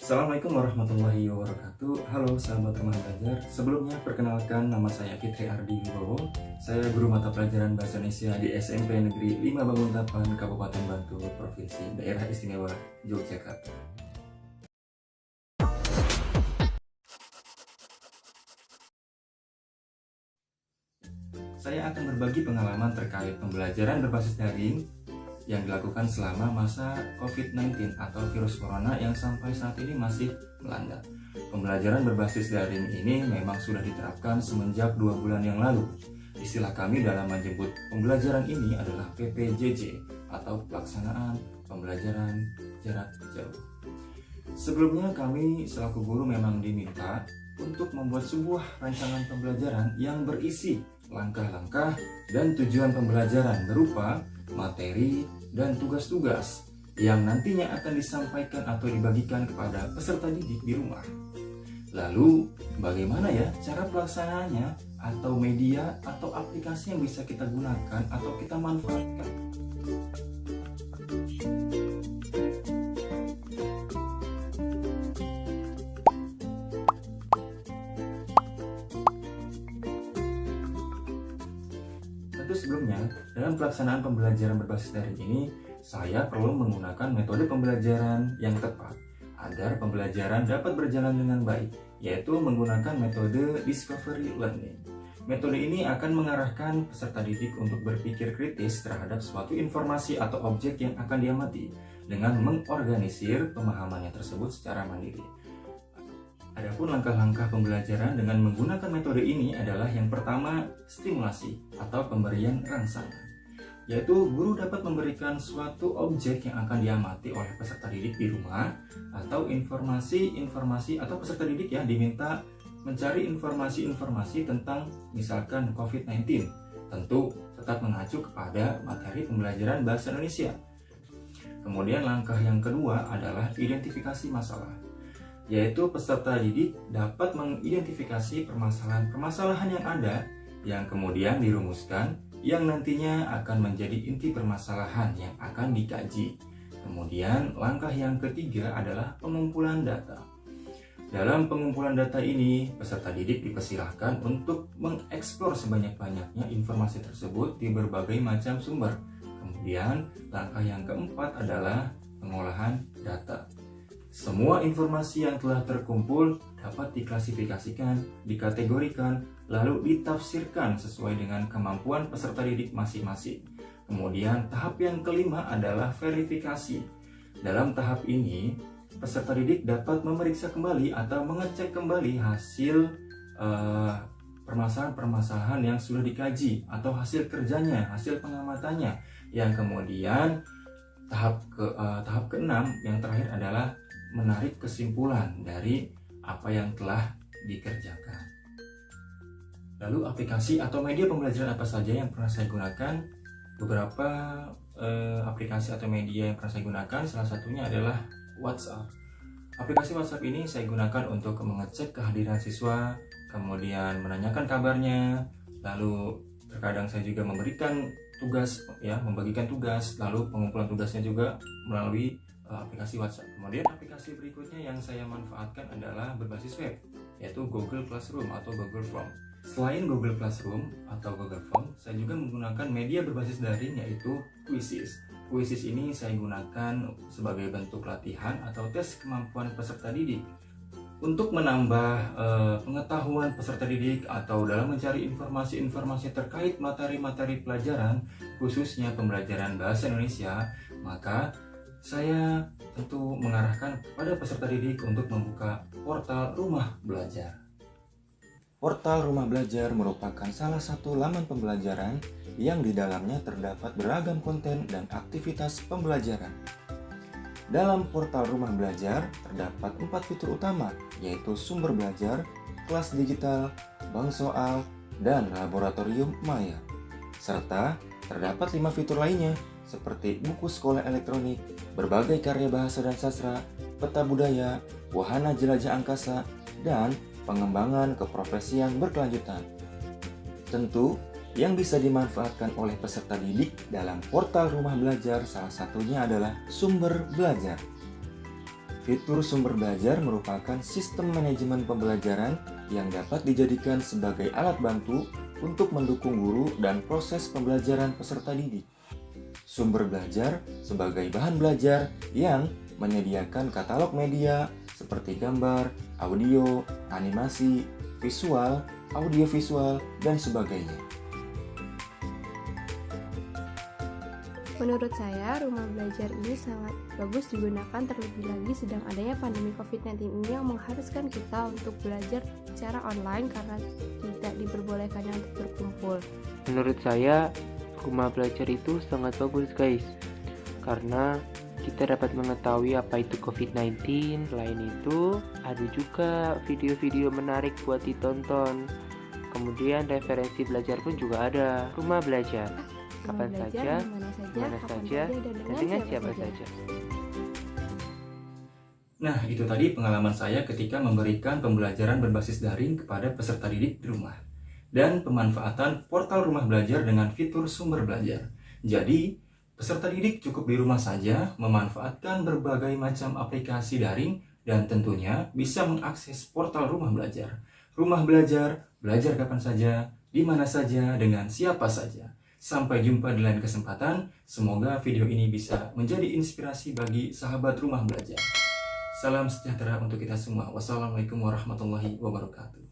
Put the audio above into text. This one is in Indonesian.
Assalamualaikum warahmatullahi wabarakatuh. Halo sahabat Rumah Belajar. Sebelumnya perkenalkan, nama saya Fitri Ardi Wibowo. Saya guru mata pelajaran Bahasa Indonesia di SMP Negeri 5 Banguntapan, Kabupaten Bantul, Provinsi Daerah Istimewa Yogyakarta. Saya akan berbagi pengalaman terkait pembelajaran berbasis daring yang dilakukan selama masa COVID-19 atau virus corona yang sampai saat ini masih melanda. Pembelajaran berbasis daring ini memang sudah diterapkan semenjak 2 bulan yang lalu. Istilah kami dalam menyebut pembelajaran ini adalah PPJJ atau pelaksanaan pembelajaran jarak jauh. Sebelumnya kami selaku guru memang diminta untuk membuat sebuah rancangan pembelajaran yang berisi langkah-langkah dan tujuan pembelajaran berupa materi dan tugas-tugas yang nantinya akan disampaikan atau dibagikan kepada peserta didik di rumah. Lalu, bagaimana ya cara pelaksanaannya atau media atau aplikasi yang bisa kita gunakan atau kita manfaatkan? Tentu sebelumnya, dalam pelaksanaan pembelajaran berbasis daring ini, saya perlu menggunakan metode pembelajaran yang tepat agar pembelajaran dapat berjalan dengan baik, yaitu menggunakan metode discovery learning. Metode ini akan mengarahkan peserta didik untuk berpikir kritis terhadap suatu informasi atau objek yang akan diamati dengan mengorganisir pemahamannya tersebut secara mandiri. Adapun langkah-langkah pembelajaran dengan menggunakan metode ini adalah yang pertama, stimulasi atau pemberian rangsangan, yaitu guru dapat memberikan suatu objek yang akan diamati oleh peserta didik di rumah atau informasi atau peserta didik ya diminta mencari informasi-informasi tentang misalkan COVID-19, tentu tetap mengacu kepada materi pembelajaran Bahasa Indonesia. Kemudian langkah yang kedua adalah identifikasi masalah, yaitu peserta didik dapat mengidentifikasi permasalahan-permasalahan yang ada yang kemudian dirumuskan yang nantinya akan menjadi inti permasalahan yang akan dikaji. Kemudian langkah yang ketiga adalah pengumpulan data. Dalam pengumpulan data ini, peserta didik dipersilahkan untuk mengeksplor sebanyak-banyaknya informasi tersebut di berbagai macam sumber. Kemudian langkah yang keempat adalah pengolahan data. Semua informasi yang telah terkumpul dapat diklasifikasikan, dikategorikan, lalu ditafsirkan sesuai dengan kemampuan peserta didik masing-masing. Kemudian tahap yang kelima adalah verifikasi. Dalam tahap ini, peserta didik dapat memeriksa kembali atau mengecek kembali hasil permasalahan-permasalahan yang sudah dikaji atau hasil kerjanya, hasil pengamatannya. Yang kemudian tahap keenam yang terakhir adalah menarik kesimpulan dari apa yang telah dikerjakan. Lalu aplikasi atau media pembelajaran apa saja yang pernah saya gunakan? Beberapa aplikasi atau media yang pernah saya gunakan, salah satunya adalah WhatsApp. Aplikasi WhatsApp ini saya gunakan untuk mengecek kehadiran siswa, kemudian menanyakan kabarnya, lalu terkadang saya juga memberikan tugas, membagikan tugas, lalu pengumpulan tugasnya juga melalui aplikasi WhatsApp. Kemudian aplikasi berikutnya yang saya manfaatkan adalah berbasis web, yaitu Google Classroom atau Google Form. Selain Google Classroom atau Google Form, saya juga menggunakan media berbasis daring yaitu Quizzes. Quizzes ini saya gunakan sebagai bentuk latihan atau tes kemampuan peserta didik untuk menambah pengetahuan peserta didik atau dalam mencari informasi-informasi terkait materi-materi pelajaran, khususnya pembelajaran Bahasa Indonesia. Maka saya tentu mengarahkan pada peserta didik untuk membuka portal Rumah Belajar. Portal Rumah Belajar merupakan salah satu laman pembelajaran yang di dalamnya terdapat beragam konten dan aktivitas pembelajaran. Dalam portal Rumah Belajar terdapat 4 fitur utama, yaitu sumber belajar, kelas digital, bank soal, dan laboratorium maya. Serta terdapat 5 fitur lainnya, seperti buku sekolah elektronik, berbagai karya bahasa dan sastra, peta budaya, wahana jelajah angkasa, dan pengembangan keprofesian berkelanjutan. Tentu, yang bisa dimanfaatkan oleh peserta didik dalam portal Rumah Belajar salah satunya adalah sumber belajar. Fitur sumber belajar merupakan sistem manajemen pembelajaran yang dapat dijadikan sebagai alat bantu untuk mendukung guru dan proses pembelajaran peserta didik. Sumber belajar sebagai bahan belajar yang menyediakan katalog media seperti gambar, audio, animasi, visual, audiovisual, dan sebagainya. Menurut saya, rumah belajar ini sangat bagus digunakan, terlebih lagi sedang adanya pandemi COVID-19 ini yang mengharuskan kita untuk belajar secara online karena tidak diperbolehkannya untuk berkumpul. Menurut saya, rumah belajar itu sangat bagus guys, karena kita dapat mengetahui apa itu COVID-19. Selain itu, ada juga video-video menarik buat ditonton. Kemudian referensi belajar pun juga ada. Rumah belajar kapan saja, dimana saja, dan dengan siapa saja. Nah, itu tadi pengalaman saya ketika memberikan pembelajaran berbasis daring kepada peserta didik di rumah. Dan pemanfaatan portal rumah belajar dengan fitur sumber belajar. Jadi, peserta didik cukup di rumah saja memanfaatkan berbagai macam aplikasi daring dan tentunya bisa mengakses portal rumah belajar. Rumah belajar, belajar kapan saja, di mana saja, dengan siapa saja. Sampai jumpa di lain kesempatan. Semoga video ini bisa menjadi inspirasi bagi sahabat rumah belajar. Salam sejahtera untuk kita semua. Wassalamualaikum warahmatullahi wabarakatuh.